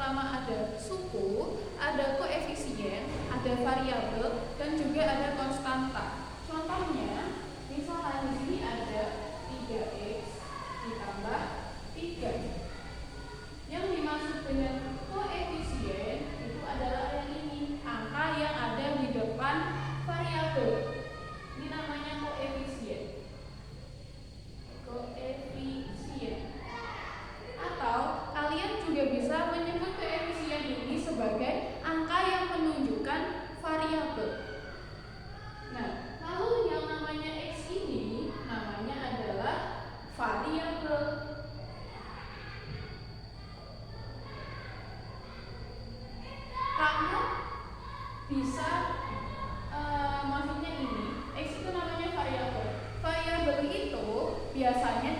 pertama ada suku, ada koefisien, ada variabel, dan juga ada konstanta. Contohnya, misalnya di sini ada 3x ditambah 3. Yang dimaksud dengan koefisien itu adalah yang ini, angka yang ada di depan variabel. Ini namanya koefisien. Koefisien. Atau kalian juga bisa menyebut koefisien ini sebagai angka yang menunjukkan variabel. Nah, lalu yang namanya x ini namanya adalah variabel. Kamu bisa maksudnya ini, x itu namanya variabel. Variabel itu biasanya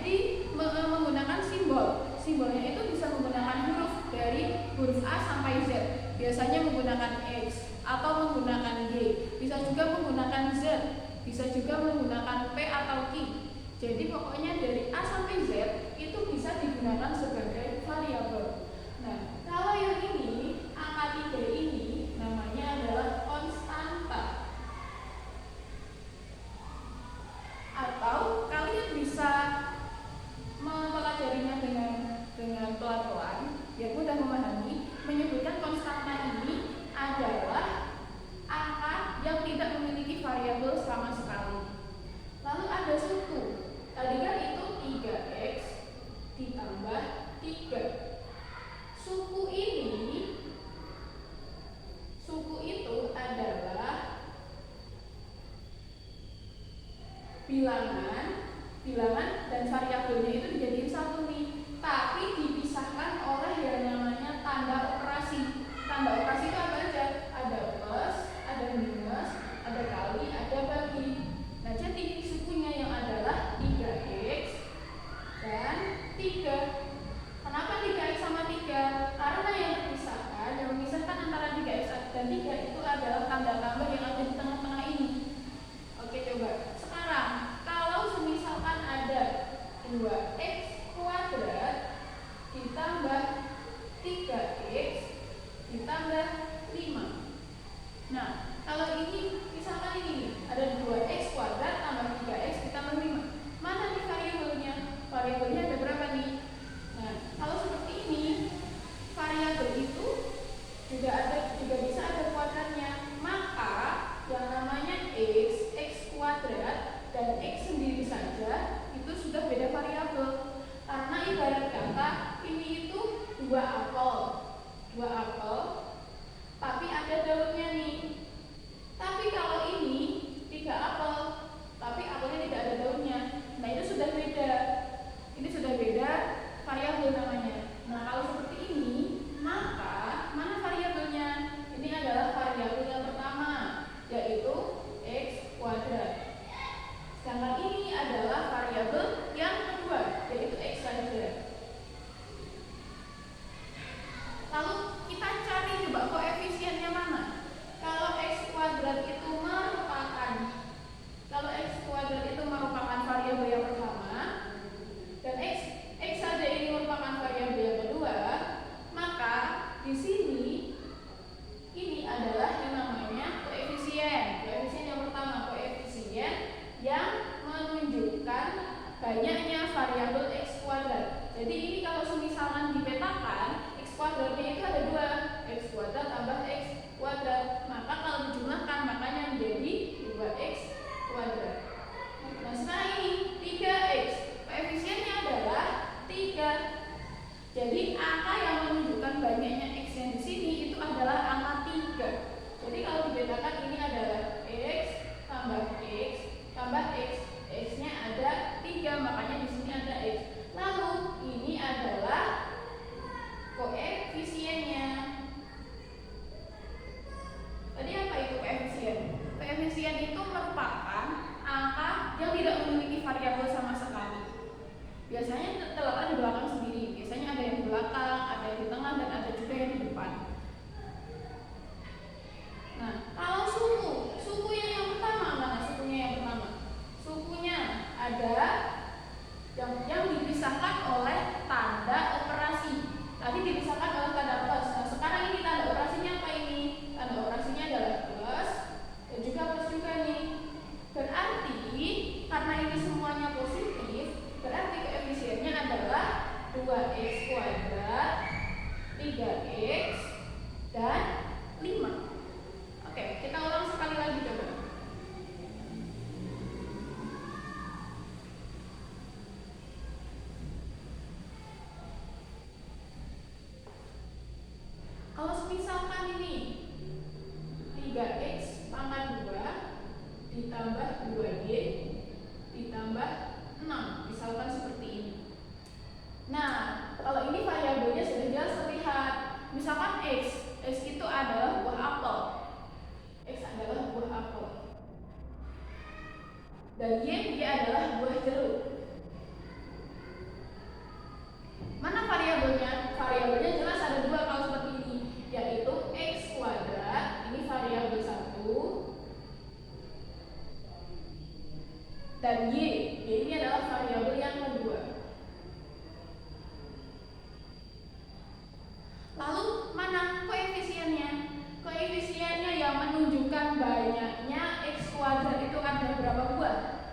menggunakan simbol. Simbolnya itu bisa menggunakan huruf dari huruf A sampai Z. Biasanya menggunakan X atau menggunakan Y. Bisa juga menggunakan Z. Bisa juga menggunakan P atau Q. Jadi pokoknya dari A sampai Z itu bisa digunakan sebagai variabel. Nah, kalau yang ini, angka 3 ini namanya adalah konstanta. Atau kalian bisa mempelajarinya dengan pelan-pelan, biar mudah memahami. Menyebutkan konstanta ini adalah angka yang tidak memiliki variabel sama sekali. Lalu ada suku. Tadi kan itu 3x ditambah 3. Suku itu adalah bilangan dan variabelnya itu dijadiin satu nih, tapi dipisahkan oleh yang namanya tanda operasi. Tanda operasi itu apa aja? Ada plus, ada minus, ada kali, ada bagi. Nah, jadi sukunya yang adalah 3x dan 3. Kenapa 3x sama 3? Karena yang memisahkan antara 3x dan 3 itu adalah tanda tambah yang ada di tengah-tengah ini. Oke, coba. Sekarang, kalau semisalkan ada 2x kuadrat ditambah 3x ditambah 5. Nah, kalau ini misalkan ini ada 2x kuadrat tambah 3x ditambah 5. Mana nih variabelnya? Variabelnya ada berapa nih? Nah, kalau seperti ini, variabel itu juga bisa ada kuadratnya. Maka yang namanya x kuadrat dan x sendiri saja itu sudah beda variabel. Karena ibarat kata ini itu dua apel, tapi ada daunnya nih. Tapi kalau ini 3 apel, tapi apelnya tidak ada daunnya. Nah, itu sudah beda. Ini sudah beda variabel namanya. Nah, kalau seperti ini, maka mana variabelnya? Ini adalah variabel yang pertama, yaitu x kuadrat. Sedangkan ini adalah variabel yang kedua, yaitu x saja. Lalu kita cari coba koefisiennya mana? Kalau x kuadrat itu merupakan variabel yang pertama dan x saja ini merupakan variabel yang kedua, maka di sini ini adalah yang namanya koefisien. Koefisien yang pertama, koefisien yang menunjukkan banyaknya variabel x kuadrat. Jadi ini kalau semisalkan dipetakan, x kuadratnya itu ada 2, x kuadrat tambah x kuadrat. Maka kalau dijumlahkan, makanya menjadi 2x kuadrat. Nah, sekarang ini 3x, koefisiennya adalah 3. Jadi angka yang menunjukkan banyaknya x yang di sini itu adalah angka 3. Jadi kalau dibedakan ini adalah x tambah x, x-nya ada 3, makanya di sini ada x. Lalu ini adalah koefisiennya. 3x, dan 5. Oke, kita ulang sekali lagi coba. Kalau misalkan ini 3x pangkat 2 ditambah 2y ditambah 6, misalkan seperti ini. Nah, kalau ini variabelnya sudah jelas terlihat. Misalkan x itu adalah buah apel. X adalah buah apel. Dan y dia adalah buah jeruk. Mana variabelnya? Variabelnya jelas ada dua kalau seperti ini, yaitu x kuadrat, ini variabel 1, dan y ini adalah variabel yang kedua. Lalu mana koefisiennya? Koefisiennya yang menunjukkan banyaknya x kuadrat itu ada berapa buah?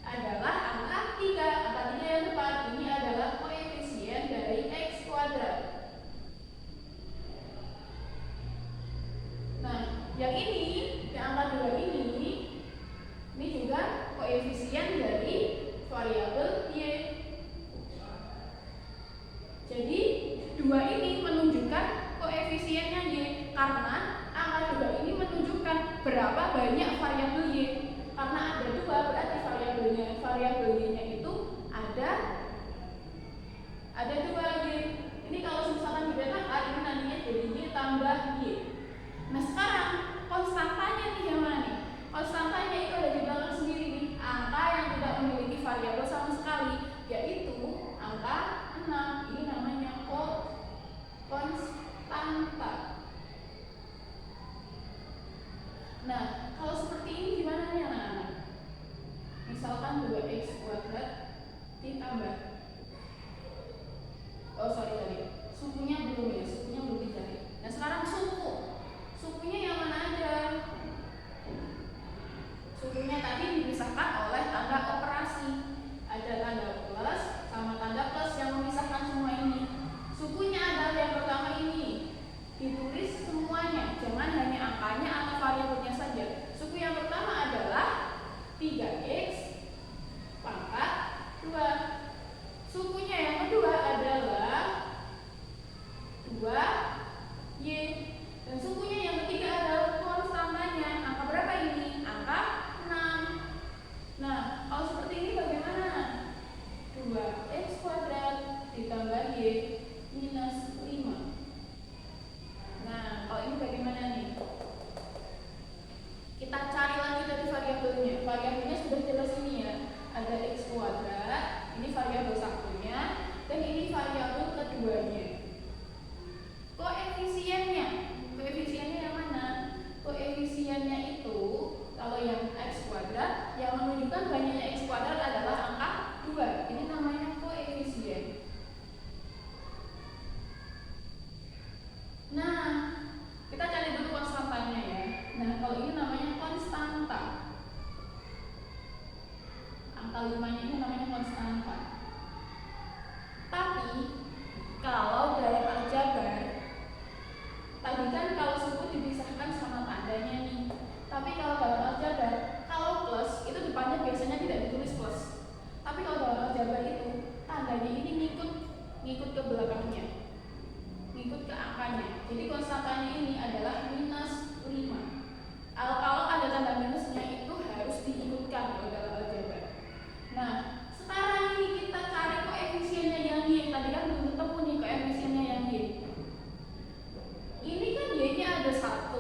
Adalah angka 3. Angka 3 yang depan ini adalah koefisien dari x kuadrat. Nah, yang ini, yang angka 2 ini juga koefisien dari variabel y. Jadi 2 ini menunjukkan koefisiennya y, karena angka 2 ini menunjukkan berapa banyak variabel y. Karena ada 2 berarti variabel y-nya itu ada 2 y. Ini kalau misalkan dibedakan ini nantinya jadi y tambah y. Nah, sekarang konstantanya nih yang mana nih? Konstantanya itu ada di belakang sendiri nih, angka yang tidak memiliki variabel sama sekali, yaitu angka 6. Ini namanya konstanta. Nah, kalau seperti ini gimana nih anak-anak? Misalkan 2x kuadrat ditambah, sukunya belum dicari. Nah, sekarang sukunya yang mana aja? Sukunya tadi dipisahkan oleh tanda operasi. Ada tanda plus sama tanda plus yang memisahkan semua ini. Sukunya adalah yang pertama ini. Ditulis semuanya, jangan hanya angkanya atau variabelnya saja. Suku yang pertama adalah 3x pangkat 2. Sukunya yang kedua adalah 2y. Dan sukunya yang ketiga adalah konstantanya. Angka berapa ini? Angka 6. Nah, kalau seperti ini bagaimana? 2x kuadrat ditambah y minus 5. Nah, kalau ini bagaimana nih? Kita cari lagi dari variabelnya. Variabelnya sudah jelas ini ya. Ada x kuadrat, ini variabel satunya, dan ini variabel keduanya. Koefisiennya yang mana? Koefisiennya itu kalau yang x kuadrat yang menunjukkan banyaknya x kuadrat adalah angka 2. Ini namanya koefisien. Nah, kita cari dulu konstantanya ya. Nah, kalau ini namanya konstanta. Angka 5-nya ini namanya konstanta. Tapi kalau dalam aljabar, tadi kan kalau suku dipisahkan sama tandanya nih. Tapi kalau dalam aljabar, kalau plus itu depannya biasanya tidak ditulis plus. Tapi kalau dalam aljabar itu tandanya ini ngikut ke belakangnya, ngikut ke angkanya. Jadi konstantanya ini adalah minus 5. Kalau ada tanda minusnya itu harus diikutkan kalau dalam aljabar. Nah, sekarang ini kita cari koefisiennya yang y. Tadi kan belum ketemu nih koefisiennya yang y. Ini kan y-nya ada 1.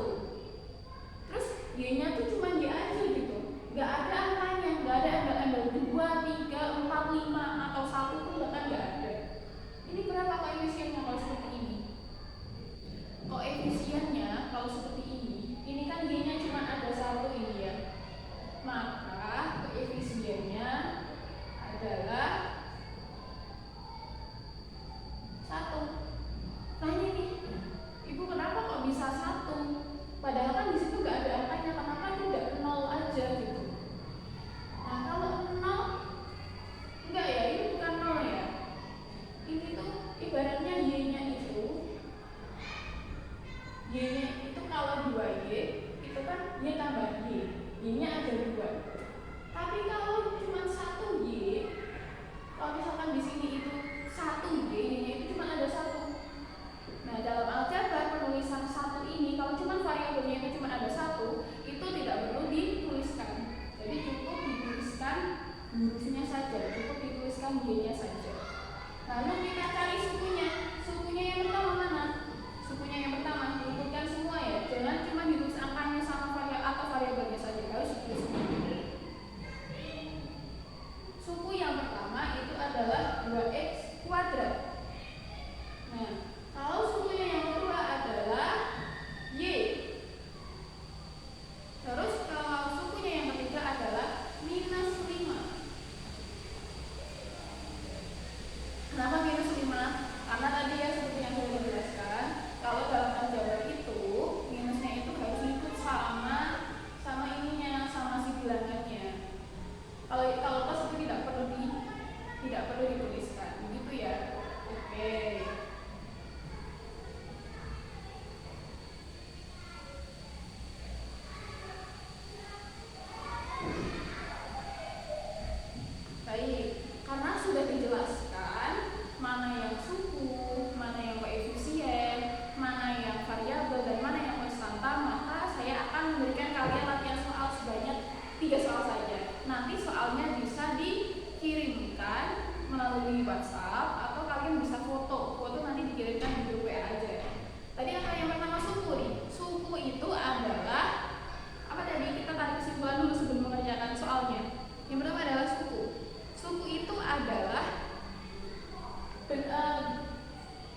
Terus y-nya tuh cuma y aja gitu. Gak ada angkanya, gak ada embel-embel 2, 3, 4, 5 atau 1 pun bahkan gak ada. Ini berapa koefisiennya kalau seperti ini? Koefisiennya kalau suku, mana yang koefisien, mana yang variabel, dan mana yang konstanta, maka saya akan memberikan kalian latihan soal sebanyak 3 soal saja. Nanti soalnya bisa dikirimkan melalui WhatsApp atau kalian bisa foto nanti dikirimkan di grup WA aja. Tadi yang pertama suku nih. Suku itu adalah apa tadi? Kita tarik kesimpulan dulu sebelum mengerjakan soalnya. Yang pertama adalah suku. Suku itu adalah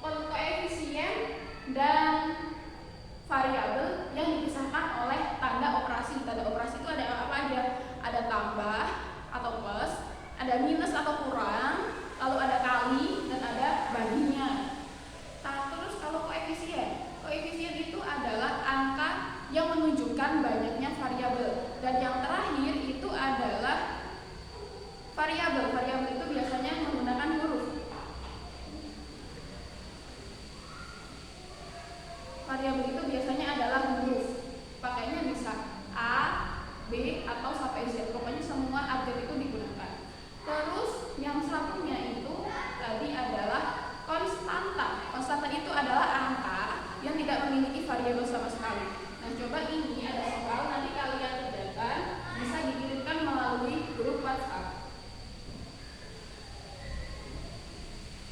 koefisien dan variabel yang dipisahkan oleh tanda operasi. Tanda operasi itu ada apa aja? Ada tambah atau plus, ada minus atau kurang, lalu ada kali, dan ada baginya. Terus kalau koefisien itu adalah angka yang menunjukkan banyaknya variabel. Dan yang terakhir itu adalah variabel. Variabel itu biasanya menggunakan huruf. Variabel itu biasanya adalah huruf. Pakainya bisa A, B, atau sampai Z. Pokoknya semua abjad itu digunakan. Terus yang satunya itu tadi adalah konstanta. Konstanta itu adalah angka yang tidak memiliki variabel sama sekali. Nah, coba ini ada soal nanti kalian kerjakan, bisa dikirimkan melalui grup WhatsApp.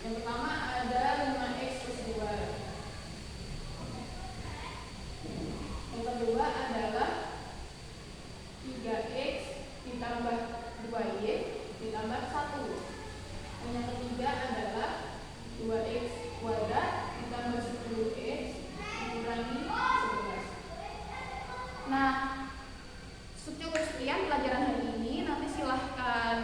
Yang pertama ada 5x plus 2. Yang kedua adalah 3x ditambah 2y ditambah 1. Dan yang ketiga adalah 2x kuadrat ditambah 10x dikurangi 11. Nah, cukup sekian pelajaran hari ini. Nanti silahkan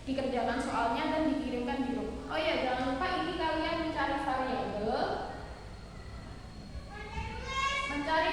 dikerjakan soalnya dan dikirimkan di grup. Oh ya, jangan lupa ini kalian mencari variabel, mencari